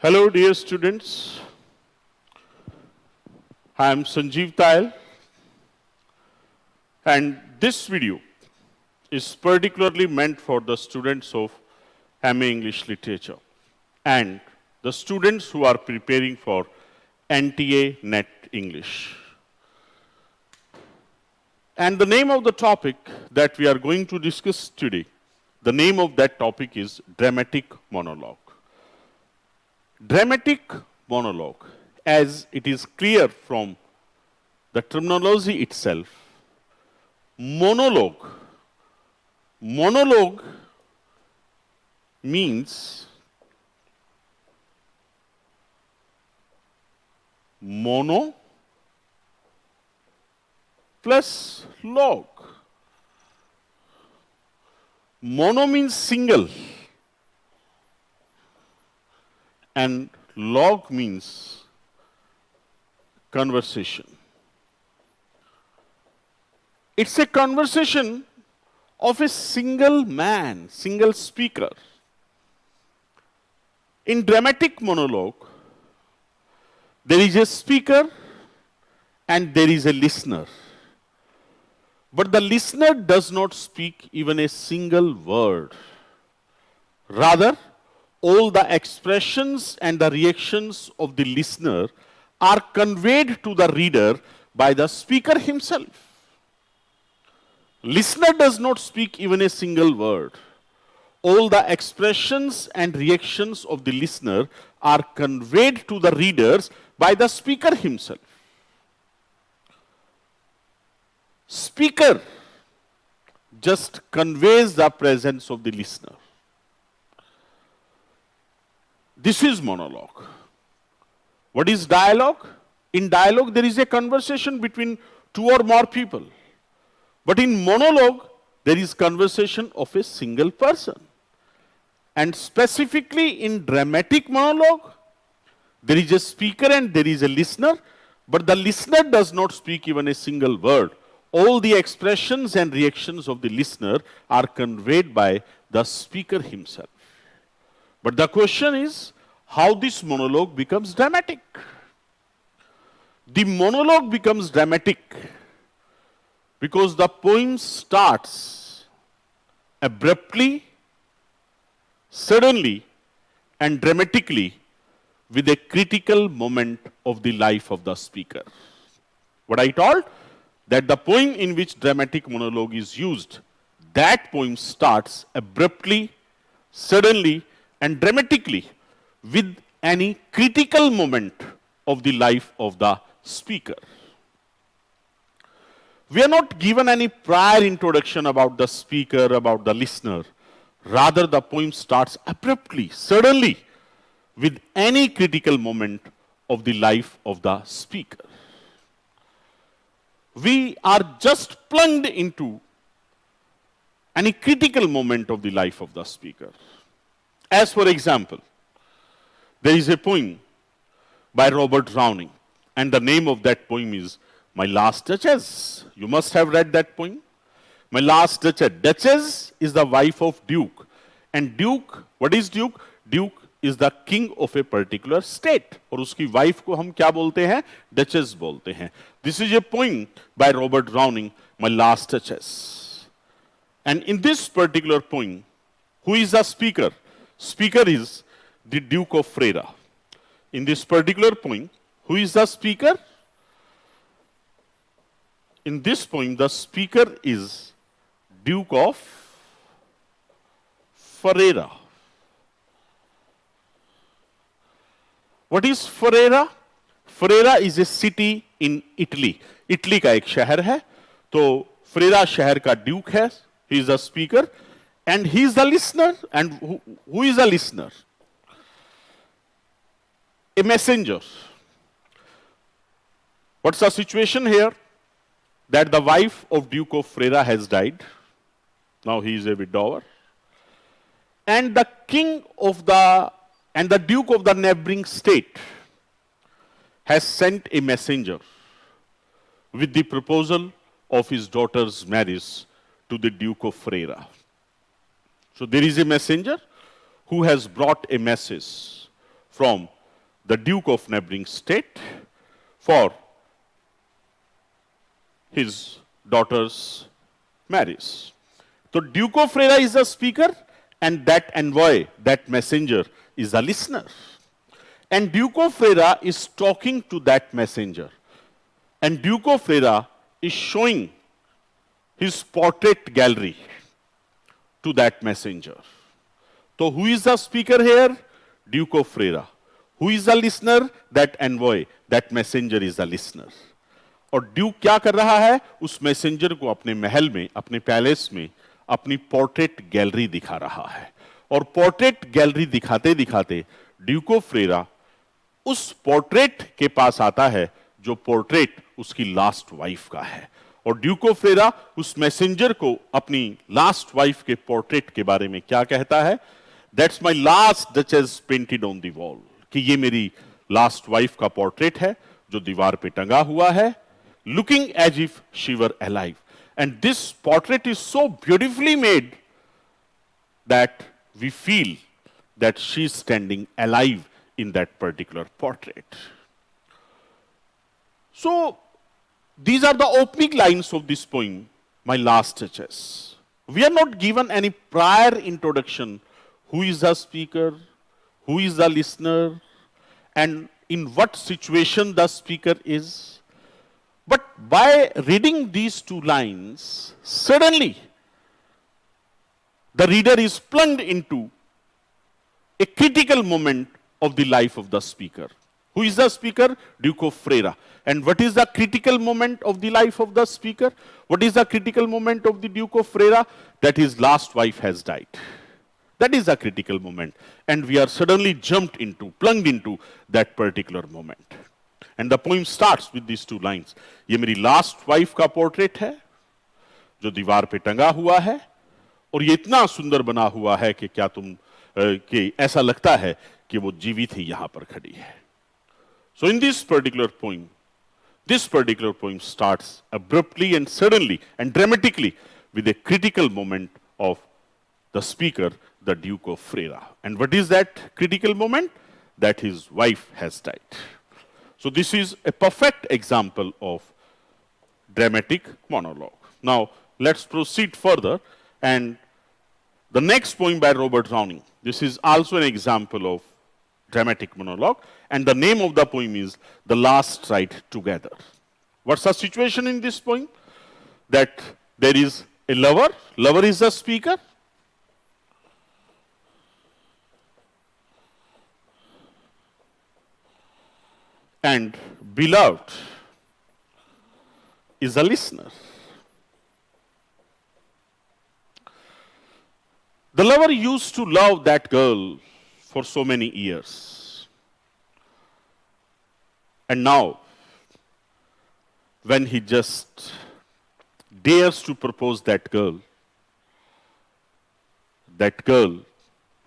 Hello, dear students. I am Sanjeev Tayal, and this video is particularly meant for the students of MA English Literature and the students who are preparing for NTA NET English. And the name of the topic that we are going to discuss today, the name of that topic is dramatic monologue. Dramatic monologue, as it is clear from the terminology itself, monologue means mono plus log. Mono means single and log means conversation. It's a conversation of a single man, single speaker. In dramatic monologue, there is a speaker and there is a listener. But the listener does not speak even a single word. Rather, all the expressions and the reactions of the listener are conveyed to the reader by the speaker himself. Listener does not speak even a single word. All the expressions and reactions of the listener are conveyed to the readers by the speaker himself. Speaker just conveys the presence of the listener. This is monologue. What is dialogue? In dialogue, there is a conversation between two or more people. But in monologue, there is conversation of a single person. And specifically in dramatic monologue, there is a speaker and there is a listener, but the listener does not speak even a single word. All the expressions and reactions of the listener are conveyed by the speaker himself. But the question is, how this monologue becomes dramatic? The monologue becomes dramatic because the poem starts abruptly, suddenly, and dramatically with a critical moment of the life of the speaker. What I told? That the poem in which dramatic monologue is used, that poem starts abruptly, suddenly, and dramatically with any critical moment of the life of the speaker. We are not given any prior introduction about the speaker, about the listener. Rather, the poem starts abruptly, suddenly, with any critical moment of the life of the speaker. We are just plunged into any critical moment of the life of the speaker. As for example, there is a poem by Robert Browning, and the name of that poem is My Last Duchess. You must have read that poem. My Last Duchess. Duchess is the wife of Duke. And Duke, what is Duke? Duke is the king of a particular state. और उसकी wife को हम क्या बोलते हैं? Duchess बोलते हैं. This is a poem by Robert Browning, My Last Duchess. And in this particular poem, who is the speaker? Speaker is the Duke of Freira. In this particular poem, who is the speaker? In this poem, the speaker is Duke of Ferrara. What is Ferrara? Ferrara is a city in Italy. Italy का एक शहर है. तो Ferrara शहर का Duke है. He is the speaker, and he is the listener. And who is the listener? A messenger. What's the situation here? That the wife of Duke of Ferrara has died. Now he is a widower. And the king of the Duke of the neighboring state has sent a messenger with the proposal of his daughter's marriage to the Duke of Ferrara. So there is a messenger who has brought a message from the Duke of neighboring state for his daughter's marriage. So Duke of Freira is the speaker, and that envoy, that messenger, is a listener. And Duke of Freira is talking to that messenger. And Duke of Freira is showing his portrait gallery to that messenger. So who is the speaker here? Duke of Freira. Who is the listener? That envoy, that messenger is the listener. और Duke क्या कर रहा है? उस messenger को अपने महल में, अपने पैलेस में अपनी पोर्ट्रेट गैलरी दिखा रहा है. और पोर्ट्रेट गैलरी दिखाते दिखाते ड्यूक ऑफ फ्रेरा उस पोर्ट्रेट के पास आता है जो पोर्ट्रेट उसकी लास्ट वाइफ का है. और ड्यूक ऑफ फ्रेरा उस मैसेंजर को अपनी लास्ट वाइफ के पोर्ट्रेट के बारे में क्या कहता है? That's my last duchess painted on the wall. कि ये मेरी लास्ट वाइफ का पोर्ट्रेट है जो दीवार पे टंगा हुआ है. Looking as if she were alive. And this portrait is so beautifully made that we feel that she is standing alive in that particular portrait. So, these are the opening lines of this poem, My Last Touches. We are not given any prior introduction. Who is the speaker? Who is the listener? And in what situation the speaker is? But by reading these two lines, suddenly the reader is plunged into a critical moment of the life of the speaker. Who is the speaker? Duke of Freira. And what is the critical moment of the life of the speaker? What is the critical moment of the Duke of Freira? That his last wife has died. That is a critical moment. And we are suddenly plunged into that particular moment. And the poem starts with these two lines. ये मेरी last wife का portrait है जो दीवार पे टंगा हुआ है और ये इतना सुंदर बना हुआ है कि क्या कि ऐसा लगता है कि वो जीवित ही यहां पर खड़ी है. So in this particular poem starts abruptly and suddenly and dramatically with a critical moment of the speaker, the Duke of Freira. And what is that critical moment? That his wife has died. So this is a perfect example of dramatic monologue. Now let's proceed further, and the next poem by Robert Browning. This is also an example of dramatic monologue, and the name of the poem is The Last Ride Together. What's the situation in this poem? That there is a lover is the speaker, and beloved is a listener. The lover used to love that girl for so many years. And now, when he just dares to propose that girl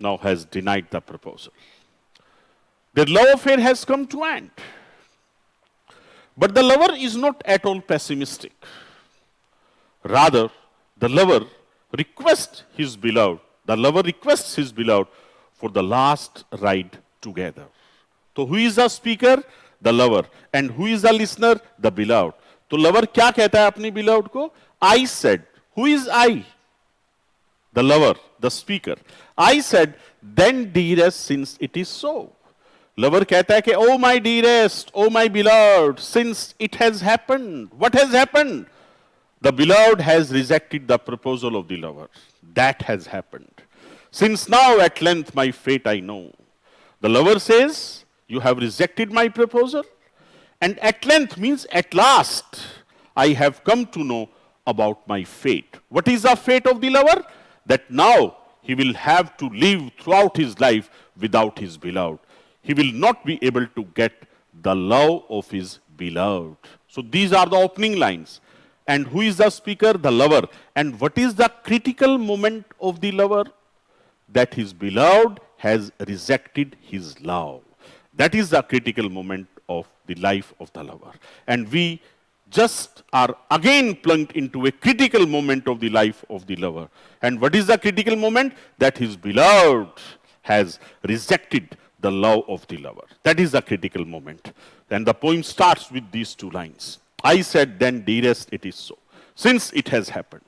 now has denied the proposal. Their love affair has come to an end. But the lover is not at all pessimistic. Rather, the lover requests his beloved for the last ride together. So who is the speaker? The lover. And who is the listener? The beloved. तो lover क्या कहता है अपनी beloved को? I said. Who is I? The lover, the speaker. I said, then dearest, since it is so. Lover कहता है कि oh my dearest, oh my beloved, since it has happened. What has happened? The beloved has rejected the proposal of the lover. That has happened. Since now at length my fate I know. The lover says, you have rejected my proposal, and at length means at last I have come to know about my fate. What is the fate of the lover? That now he will have to live throughout his life without his beloved. He will not be able to get the love of his beloved. So these are the opening lines. And who is the speaker? The lover. And what is the critical moment of the lover? That his beloved has rejected his love. That is the critical moment of the life of the lover. And we just are again plunged into a critical moment of the life of the lover. And what is the critical moment? That his beloved has rejected the love of the lover. That is the critical moment. And the poem starts with these two lines. I said then, dearest, it is so, since it has happened.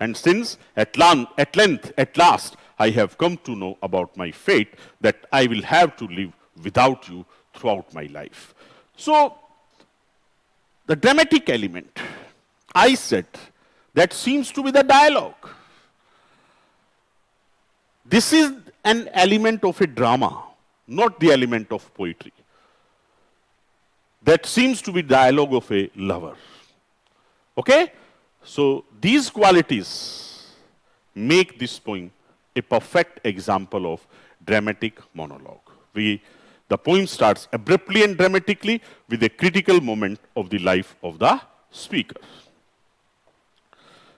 And since at length, at last, I have come to know about my fate, that I will have to live without you throughout my life. So, the dramatic element, I said, that seems to be the dialogue. This is an element of a drama, not the element of poetry. That seems to be dialogue of a lover. Okay? So these qualities make this poem a perfect example of dramatic monologue. The poem starts abruptly and dramatically with a critical moment of the life of the speaker.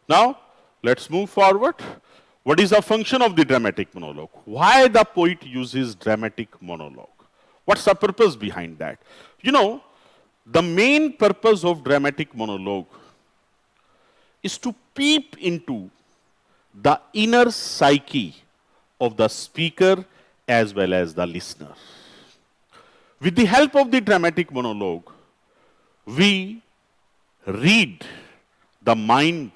Now, let's move forward. What is the function of the dramatic monologue? Why the poet uses dramatic monologue? What's the purpose behind that? You know, the main purpose of dramatic monologue is to peep into the inner psyche of the speaker as well as the listener. With the help of the dramatic monologue, we read the mind,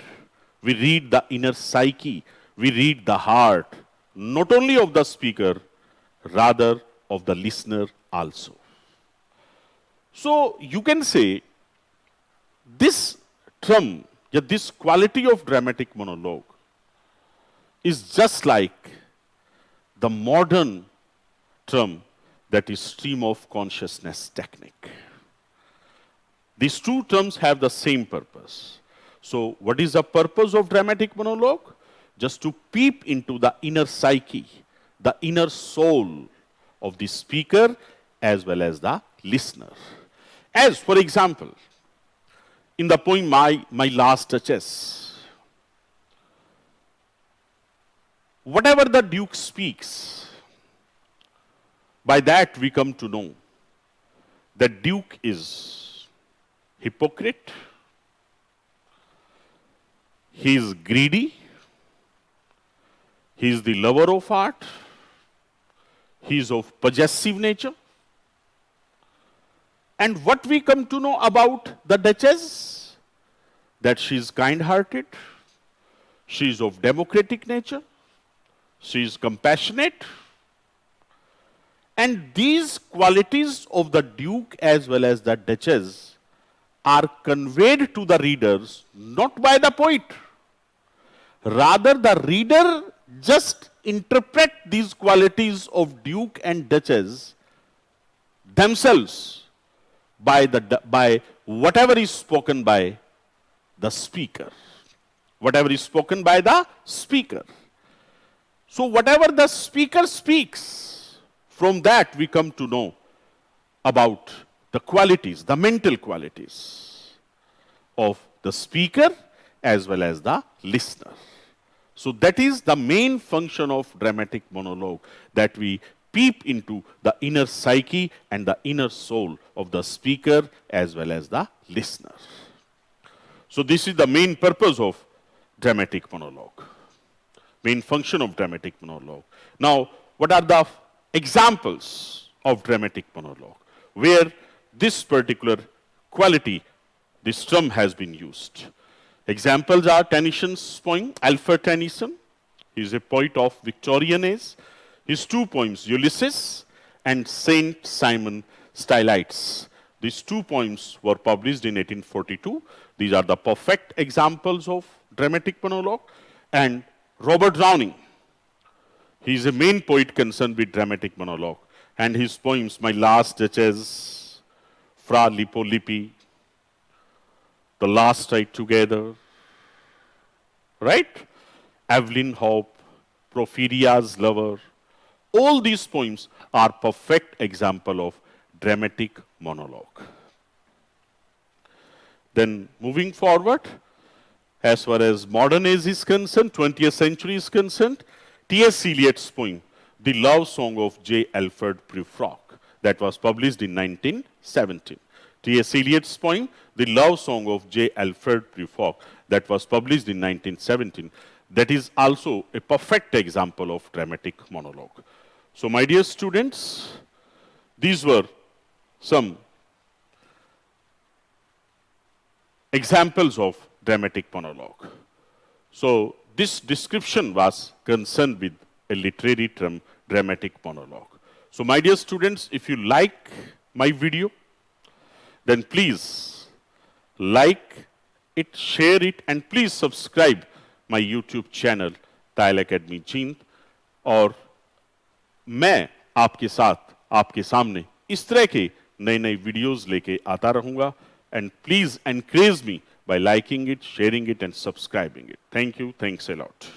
we read the inner psyche, we read the heart, not only of the speaker, rather of the listener also. So you can say this term, this quality of dramatic monologue is just like the modern term that is stream of consciousness technique. These two terms have the same purpose. So what is the purpose of dramatic monologue? Just to peep into the inner psyche, the inner soul of the speaker as well as the listener. As, for example, in the poem My Last Duchess, whatever the Duke speaks, by that we come to know that Duke is hypocrite, he is greedy, he is the lover of art, he is of possessive nature. And what we come to know about the Duchess, that she is kind-hearted, she is of democratic nature, she is compassionate, and these qualities of the Duke as well as the Duchess are conveyed to the readers not by the poet. Rather, the reader just interpret these qualities of Duke and Duchess themselves by whatever is spoken by the speaker. Whatever is spoken by the speaker. So whatever the speaker speaks, from that we come to know about the qualities, the mental qualities of the speaker as well as the listener. So that is the main function of dramatic monologue, that we peep into the inner psyche and the inner soul of the speaker as well as the listener. So this is the main purpose of dramatic monologue, main function of dramatic monologue. Now, what are the examples of dramatic monologue where this particular quality, this term has been used? Examples are Tennyson's poem, Alfred Tennyson. He is a poet of Victorian age. His two poems, Ulysses and Saint Simon Stylites. These two poems were published in 1842. These are the perfect examples of dramatic monologue. And Robert Browning, he is a main poet concerned with dramatic monologue. And his poems, My Last Duchess, Fra Lippo Lippi, The Last Ride Together, right? Evelyn Hope, Porphyria's Lover. All these poems are perfect example of dramatic monologue. Then moving forward, as far as modern age is concerned, 20th century is concerned, T.S. Eliot's poem, The Love Song of J. Alfred Prufrock, that was published in 1917. T.S. Eliot's poem, The Love Song of J. Alfred Prufrock, that was published in 1917. That is also a perfect example of dramatic monologue. So, my dear students, These were some examples of dramatic monologue. So this description was concerned with a literary term, dramatic monologue. So my dear students, if you like my video, then please like it, share it, and please subscribe my YouTube channel, Tayal academy Jind. और मैं आपके साथ, आपके सामने इस तरह के नए नए वीडियोस लेके आता रहूंगा. And please encourage me by liking it, sharing it, and subscribing it. Thank you. Thanks a lot.